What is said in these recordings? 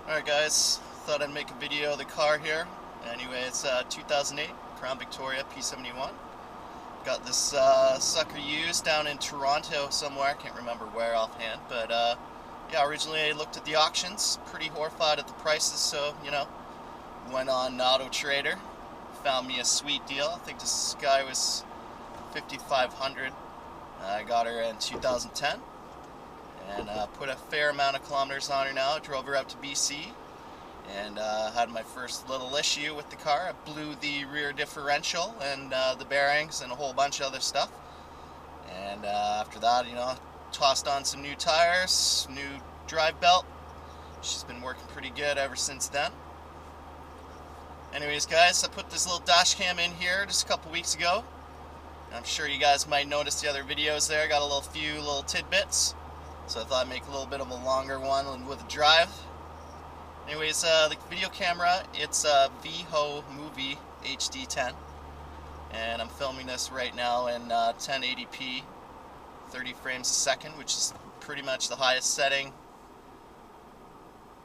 Alright guys, thought I'd make a video of the car here. Anyway, it's 2008 Crown Victoria P71. Got this sucker used down in Toronto somewhere, can't remember where offhand, but yeah, originally I looked at the auctions, pretty horrified at the prices, so, went on Auto Trader, found me a sweet deal. I think this guy was $5,500. I got her in 2010. And put a fair amount of kilometers on her now. Drove her out to BC and had my first little issue with the car. I blew the rear differential and the bearings and a whole bunch of other stuff. And after that, tossed on some new tires, new drive belt. She's been working pretty good ever since then. Anyways guys, I put this little dash cam in here just a couple weeks ago. I'm sure you guys might notice the other videos there. Got a few little tidbits. So I thought I'd make a little bit of a longer one with a drive. Anyways, the video camera, it's a VHO Movie HD10. And I'm filming this right now in 1080p, 30 frames a second, which is pretty much the highest setting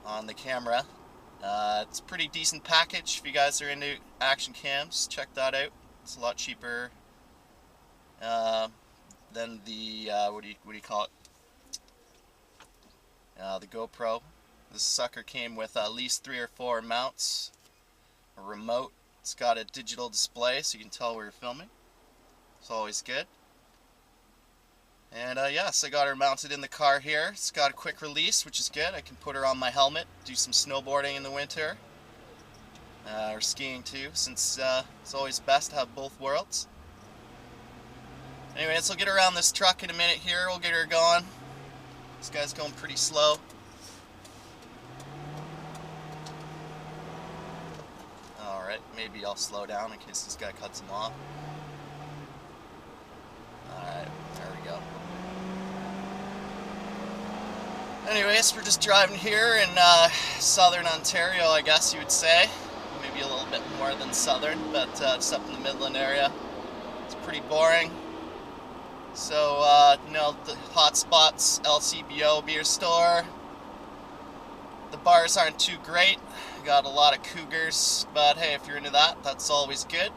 on the camera. It's a pretty decent package. If you guys are into action cams, check that out. It's a lot cheaper than the, what do you call it? The GoPro. This sucker came with at least 3 or 4 mounts, a remote. It's got a digital display so you can tell where you're filming. It's always good. And yes, I got her mounted in the car here. It's got a quick release, which is good. I can put her on my helmet, do some snowboarding in the winter, or skiing too, since it's always best to have both worlds. Anyways, we'll get around this truck in a minute here. We'll get her going. This guy's going pretty slow. Alright, maybe I'll slow down in case this guy cuts him off. Alright, there we go. Anyways, we're just driving here in southern Ontario, I guess you would say. Maybe a little bit more than southern, but just up in the Midland area. It's pretty boring. So, the hot spots, LCBO beer store. The bars aren't too great. Got a lot of cougars, but hey, if you're into that, that's always good.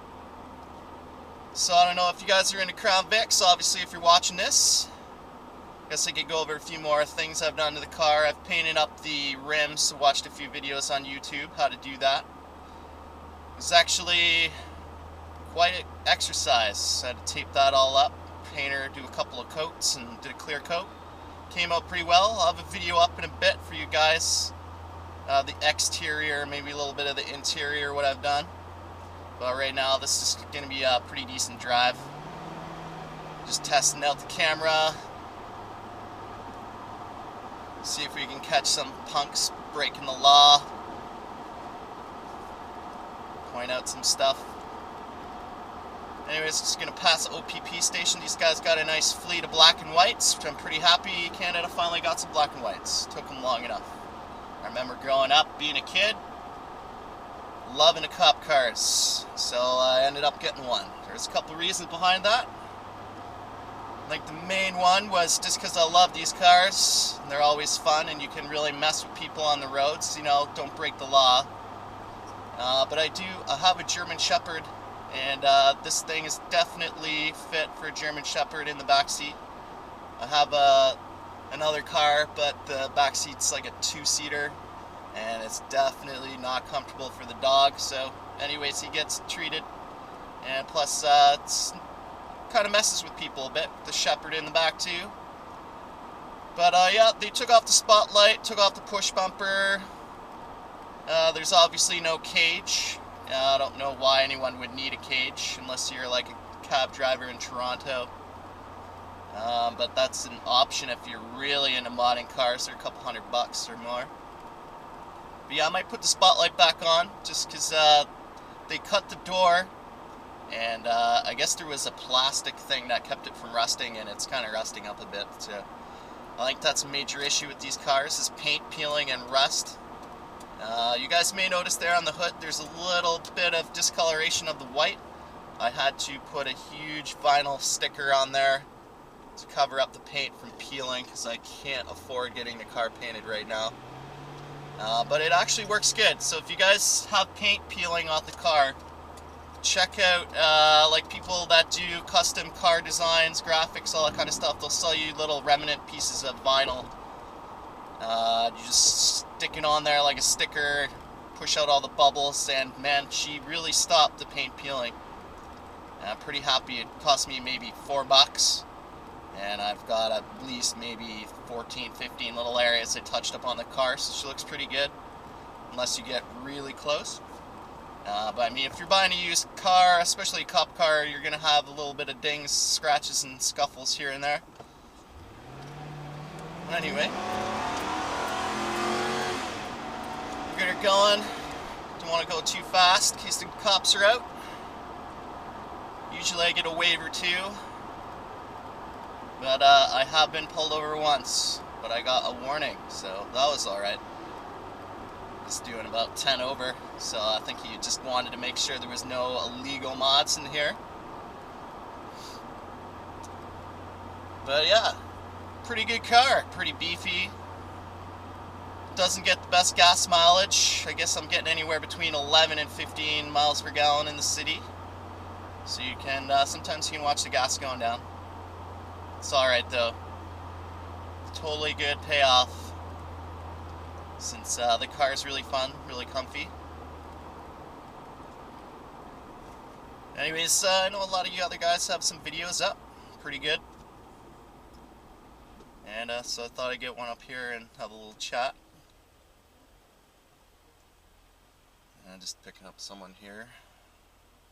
So I don't know if you guys are into Crown Vic, so obviously if you're watching this, I guess I could go over a few more things I've done to the car. I've painted up the rims, so watched a few videos on YouTube how to do that. It's actually quite an exercise. I had to tape that all up. Painter, do a couple of coats and did a clear coat. Came out pretty well. I'll have a video up in a bit for you guys. The exterior, maybe a little bit of the interior, what I've done. But right now this is going to be a pretty decent drive. Just testing out the camera. See if we can catch some punks breaking the law. Point out some stuff. Anyways, just going to pass the OPP station. These guys got a nice fleet of black and whites, which I'm pretty happy Canada finally got some black and whites. Took them long enough. I remember growing up, being a kid, loving the cop cars. So I ended up getting one. There's a couple reasons behind that. I think the main one was just because I love these cars. They're always fun and you can really mess with people on the roads. Don't break the law. But I have a German Shepherd. And this thing is definitely fit for a German Shepherd in the back seat. I have another car, but the back seat's like a 2-seater, and it's definitely not comfortable for the dog. So, anyways, he gets treated, and plus, it's kind of messes with people a bit. The Shepherd in the back too. But yeah, they took off the spotlight, took off the push bumper. There's obviously no cage. I don't know why anyone would need a cage unless you're like a cab driver in Toronto. But that's an option if you're really into modding cars. They're a couple $100 or more. But yeah, I might put the spotlight back on just because they cut the door. And I guess there was a plastic thing that kept it from rusting, and it's kind of rusting up a bit. So I think that's a major issue with these cars, is paint peeling and rust. You guys may notice there on the hood there's a little bit of discoloration of the white. I had to put a huge vinyl sticker on there to cover up the paint from peeling because I can't afford getting the car painted right now. But it actually works good. So if you guys have paint peeling off the car, check out like people that do custom car designs, graphics, all that kind of stuff. They'll sell you little remnant pieces of vinyl. You just stick it on there like a sticker, push out all the bubbles, and man, she really stopped the paint peeling. I'm pretty happy. It cost me maybe $4, and I've got at least maybe 14, 15 little areas I touched up on the car, so she looks pretty good, unless you get really close. But I mean, if you're buying a used car, especially a cop car, you're going to have a little bit of dings, scratches, and scuffles here and there. But anyway, we'll get her going. Don't want to go too fast in case the cops are out. Usually I get a wave or two, but I have been pulled over once, but I got a warning, so that was alright. Just doing about 10 over, so I think he just wanted to make sure there was no illegal mods in here. But yeah, pretty good car, pretty beefy. Doesn't get the best gas mileage. I guess I'm getting anywhere between 11 and 15 miles per gallon in the city. So you can, sometimes you can watch the gas going down. It's alright though. Totally good payoff. Since the car is really fun, really comfy. Anyways, I know a lot of you other guys have some videos up. Pretty good. And so I thought I'd get one up here and have a little chat. And I'm just picking up someone here.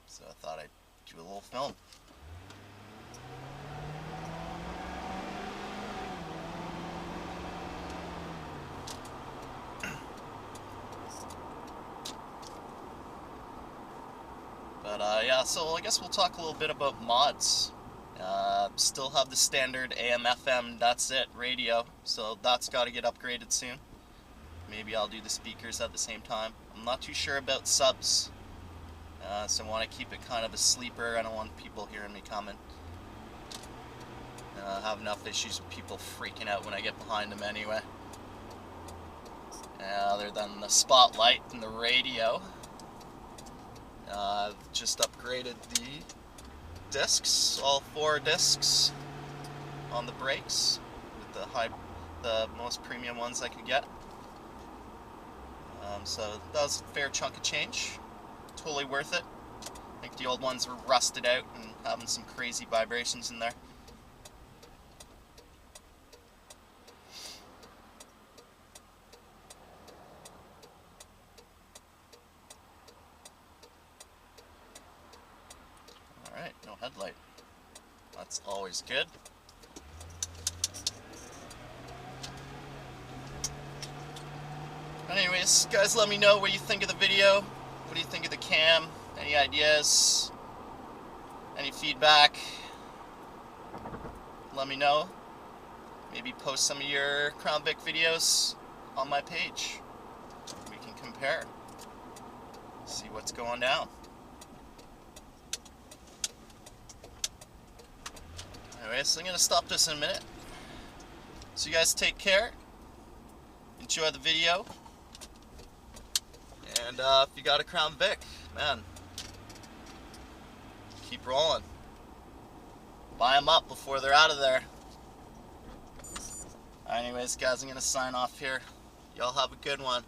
So I thought I'd do a little film. But yeah, so I guess we'll talk a little bit about mods. Still have the standard AM, FM, that's it, radio. So that's got to get upgraded soon. Maybe I'll do the speakers at the same time. I'm not too sure about subs. So I want to keep it kind of a sleeper. I don't want people hearing me coming. I have enough issues with people freaking out when I get behind them anyway. Other than the spotlight and the radio. I've just upgraded the discs, all 4 discs on the brakes with the most premium ones I could get. So that was a fair chunk of change. Totally worth it. I think the old ones were rusted out and having some crazy vibrations in there. Alright, no headlight. That's always good. Anyways, guys, let me know what you think of the video. What do you think of the cam? Any ideas? Any feedback? Let me know. Maybe post some of your Crown Vic videos on my page. We can compare. See what's going down. Anyways, so I'm going to stop this in a minute. So you guys take care. Enjoy the video. And if you got a Crown Vic, man, keep rolling. Buy them up before they're out of there. Anyways, guys, I'm going to sign off here. Y'all have a good one.